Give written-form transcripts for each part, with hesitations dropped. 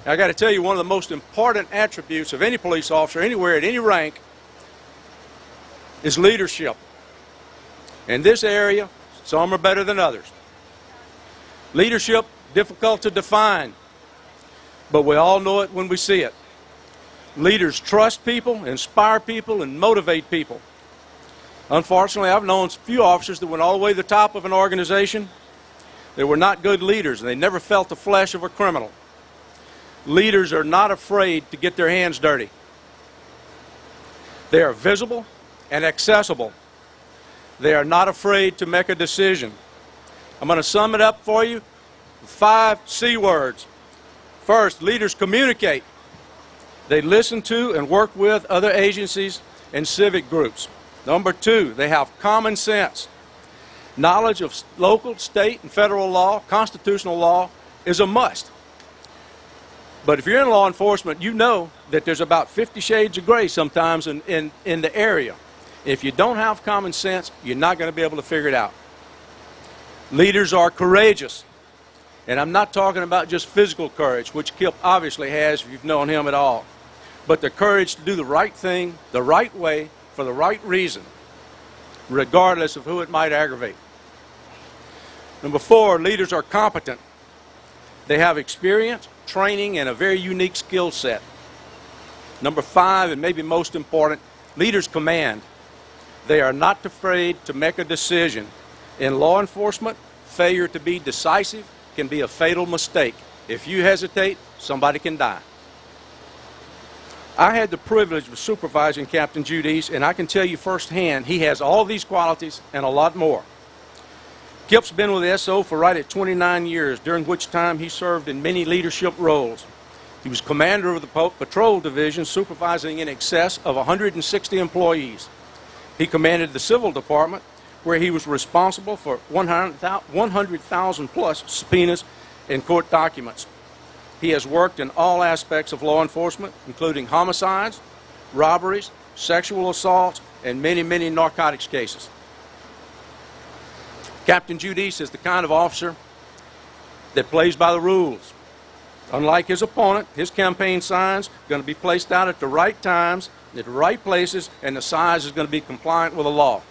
I got to tell you, one of the most important attributes of any police officer anywhere at any rank is leadership. In this area, some are better than others. Leadership, difficult to define, but we all know it when we see it. Leaders trust people, inspire people, and motivate people. Unfortunately, I've known a few officers that went all the way to the top of an organization. They were not good leaders, and they never felt the flesh of a criminal. Leaders are not afraid to get their hands dirty. They are visible and accessible. They are not afraid to make a decision. I'm going to sum it up for you with 5 C words. First, leaders communicate. They listen to and work with other agencies and civic groups. Number 2, they have common sense. Knowledge of local, state, and federal law, constitutional law, is a must. But if you're in law enforcement, you know that there's about 50 shades of gray sometimes in the area. If you don't have common sense, you're not going to be able to figure it out. Leaders are courageous. And I'm not talking about just physical courage, which Kip obviously has if you've known him at all, but the courage to do the right thing, the right way, for the right reason, regardless of who it might aggravate. Number 4, leaders are competent. They have experience, training, and a very unique skill set. Number 5, and maybe most important, leaders command. They are not afraid to make a decision. In law enforcement, failure to be decisive can be a fatal mistake. If you hesitate, somebody can die. I had the privilege of supervising Captain Judice, and I can tell you firsthand, he has all these qualities and a lot more. Kip's been with the SO for right at 29 years, during which time he served in many leadership roles. He was commander of the patrol division, supervising in excess of 160 employees. He commanded the civil department, where he was responsible for 100,000 plus subpoenas and court documents. He has worked in all aspects of law enforcement, including homicides, robberies, sexual assaults, and many, many narcotics cases. Captain Judice is the kind of officer that plays by the rules. Unlike his opponent, his campaign signs are going to be placed out at the right times, at the right places, and the size is going to be compliant with the law.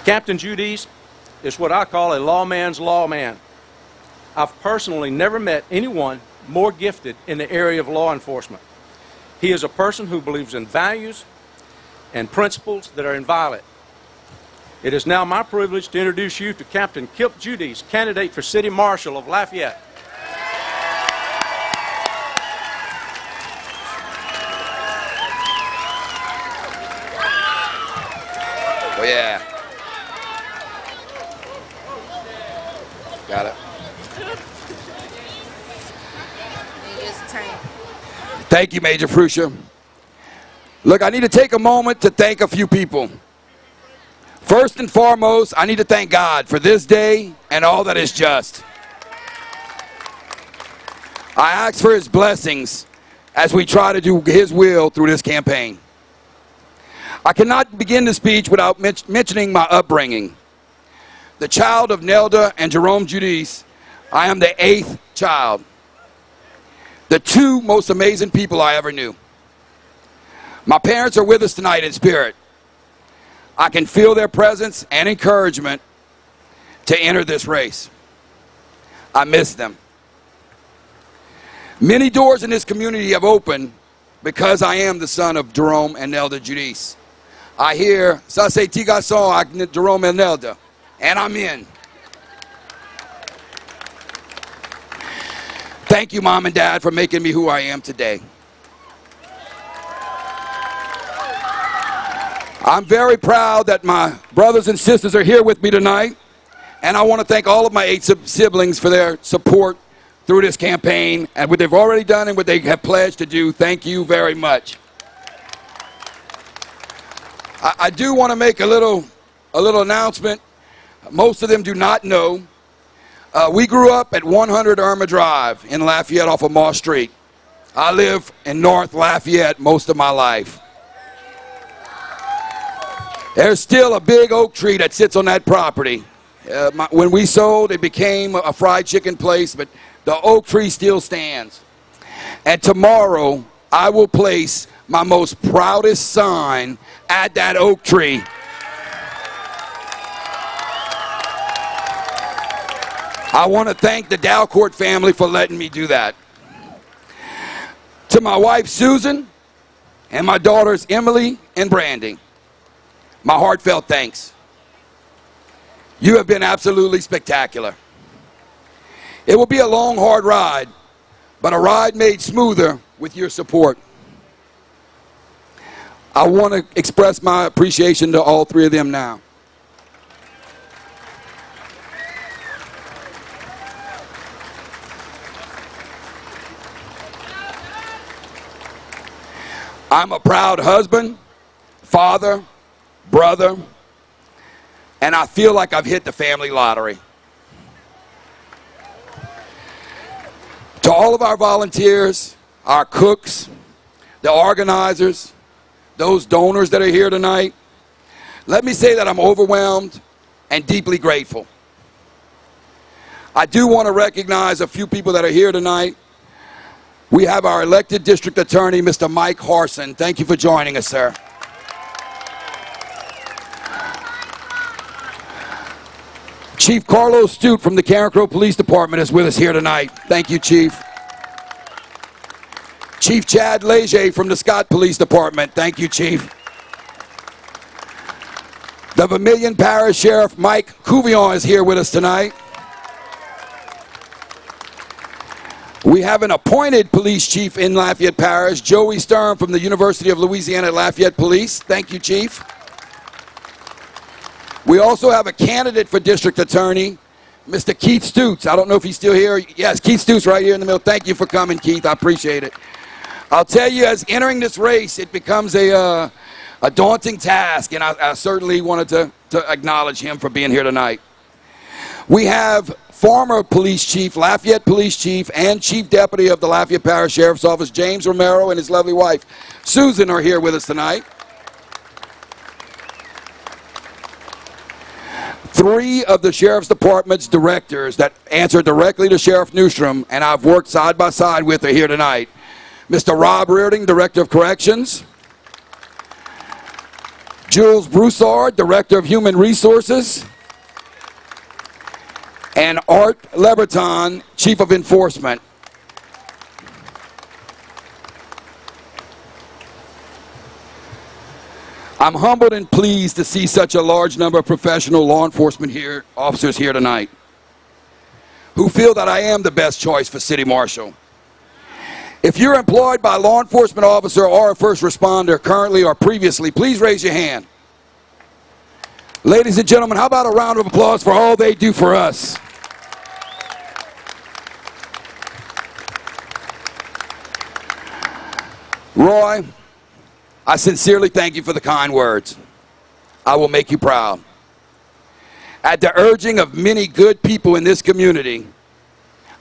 Captain Judice is what I call a lawman's lawman. I've personally never met anyone more gifted in the area of law enforcement. He is a person who believes in values and principles that are inviolate. It is now my privilege to introduce you to Captain Kip Judice, candidate for City Marshal of Lafayette. Oh yeah. Got it. Thank you, Major Fruscia. Look, I need to take a moment to thank a few people. First and foremost, I need to thank God for this day and all that is just. I ask for His blessings as we try to do His will through this campaign. I cannot begin the speech without mentioning my upbringing. The child of Nelda and Jerome Judice, I am the 8th child. The 2 most amazing people I ever knew. My parents are with us tonight in spirit. I can feel their presence and encouragement to enter this race. I miss them. Many doors in this community have opened because I am the son of Jerome and Nelda Judice. I hear, ça c'est petit garçon, Jerome and Nelda, and I'm in. Thank you, Mom and Dad, for making me who I am today. I'm very proud that my brothers and sisters are here with me tonight, and I want to thank all of my 8 siblings for their support through this campaign and what they've already done and what they have pledged to do. Thank you very much. I do want to make a little announcement. Most of them do not know. We grew up at 100 Irma Drive in Lafayette off of Moss Street. I live in North Lafayette most of my life. There's still a big oak tree that sits on that property, When we sold, it became a fried chicken place, but the oak tree still stands. And tomorrow, I will place my most proudest sign at that oak tree. I want to thank the Dalcourt family for letting me do that. To my wife, Susan, and my daughters, Emily and Brandy, my heartfelt thanks. You have been absolutely spectacular. It will be a long, hard ride, but a ride made smoother with your support. I want to express my appreciation to all three of them now. I'm a proud husband, father, brother, and I feel like I've hit the family lottery. To all of our volunteers, our cooks, the organizers, those donors that are here tonight, let me say that I'm overwhelmed and deeply grateful. I do want to recognize a few people that are here tonight. We have our elected district attorney, Mr. Mike Harson. Thank you for joining us, sir. Chief Carlos Stute from the Carencro Police Department is with us here tonight. Thank you, Chief. Chief Chad Leger from the Scott Police Department. Thank you, Chief. The Vermilion Parish Sheriff Mike Couvillon is here with us tonight. We have an appointed police chief in Lafayette Parish, Joey Stern from the University of Louisiana Lafayette Police. Thank you, Chief. We also have a candidate for district attorney, Mr. Keith Stutes. I don't know if he's still here. Yes, Keith Stutes right here in the middle. Thank you for coming, Keith. I appreciate it. I'll tell you, as entering this race, it becomes a daunting task, and I certainly wanted to acknowledge him for being here tonight. We have former police chief, Lafayette Police Chief, and Chief Deputy of the Lafayette Parish Sheriff's Office, James Romero, and his lovely wife, Susan, are here with us tonight. Three of the Sheriff's Department's directors that answer directly to Sheriff Newstrom, and I've worked side by side with, are here tonight. Mr. Rob Rearding, Director of Corrections. Jules Broussard, Director of Human Resources. And Art Leberton, Chief of Enforcement. I'm humbled and pleased to see such a large number of professional law enforcement officers here tonight who feel that I am the best choice for City Marshal. If you're employed by a law enforcement officer or a first responder currently or previously, please raise your hand. Ladies and gentlemen, how about a round of applause for all they do for us? Roy, I sincerely thank you for the kind words. I will make you proud. At the urging of many good people in this community,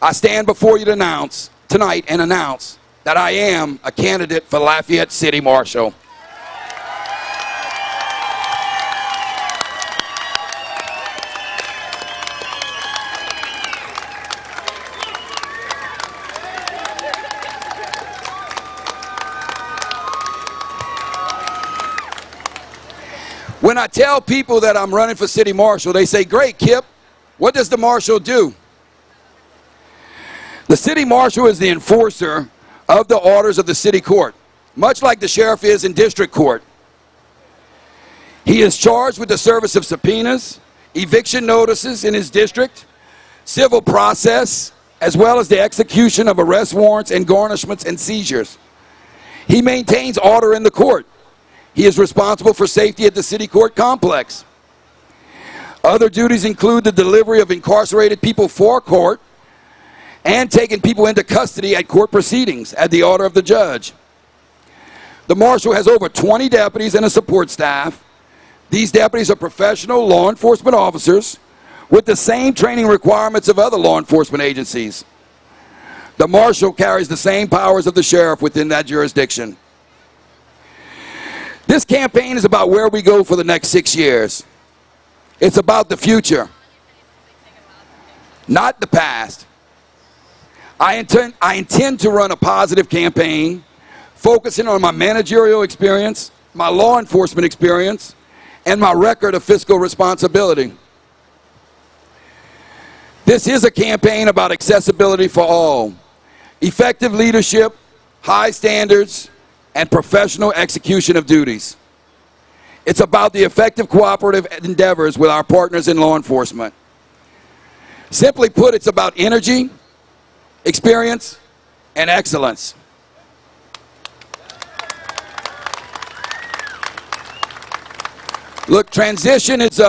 I stand before you tonight and announce that I am a candidate for Lafayette City Marshal. When I tell people that I'm running for City Marshal, they say, "Great, Kip, what does the Marshal do?" The City Marshal is the enforcer of the orders of the City Court, much like the Sheriff is in District Court. He is charged with the service of subpoenas, eviction notices in his district, civil process, as well as the execution of arrest warrants and garnishments and seizures. He maintains order in the court. He is responsible for safety at the City Court complex. Other duties include the delivery of incarcerated people for court and taking people into custody at court proceedings at the order of the judge. The Marshal has over 20 deputies and a support staff. These deputies are professional law enforcement officers with the same training requirements of other law enforcement agencies. The Marshal carries the same powers of the Sheriff within that jurisdiction. This campaign is about where we go for the next 6 years. It's about the future. not the past. I intend to run a positive campaign, focusing on my managerial experience, my law enforcement experience, and my record of fiscal responsibility. This is a campaign about accessibility for all, effective leadership, high standards, and professional execution of duties. It's about the effective cooperative endeavors with our partners in law enforcement. Simply put, it's about energy, experience, and excellence. Look, transition is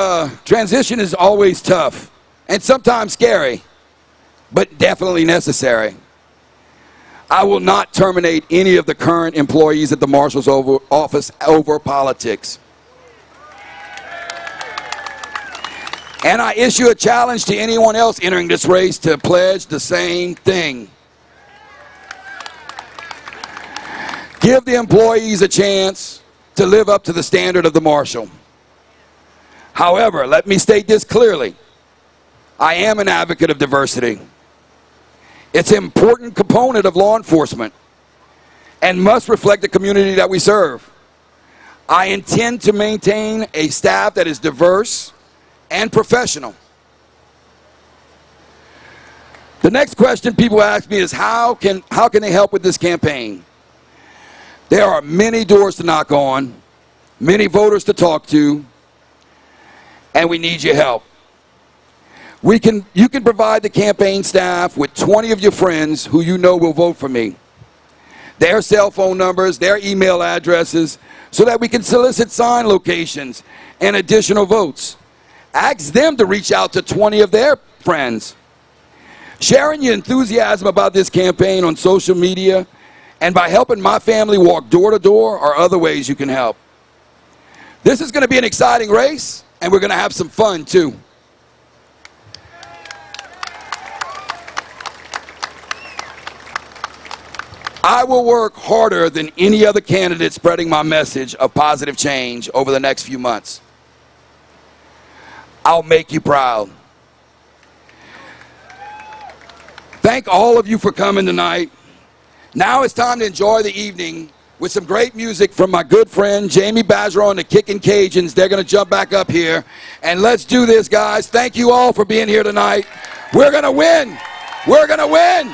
always tough and sometimes scary, but definitely necessary. I will not terminate any of the current employees at the Marshal's office over politics. And I issue a challenge to anyone else entering this race to pledge the same thing. Give the employees a chance to live up to the standard of the Marshal. However, let me state this clearly. I am an advocate of diversity. It's an important component of law enforcement and must reflect the community that we serve. I intend to maintain a staff that is diverse and professional. The next question people ask me is how can they help with this campaign? There are many doors to knock on, many voters to talk to, and we need your help. You can provide the campaign staff with 20 of your friends who you know will vote for me, their cell phone numbers, their email addresses, so that we can solicit sign locations and additional votes. Ask them to reach out to 20 of their friends. Sharing your enthusiasm about this campaign on social media and by helping my family walk door to door are other ways you can help. This is going to be an exciting race, and we're going to have some fun too. I will work harder than any other candidate spreading my message of positive change over the next few months. I'll make you proud. Thank all of you for coming tonight. Now it's time to enjoy the evening with some great music from my good friend Jamie Bajour and the Kickin' Cajuns. They're going to jump back up here. And let's do this, guys. Thank you all for being here tonight. We're going to win. We're going to win.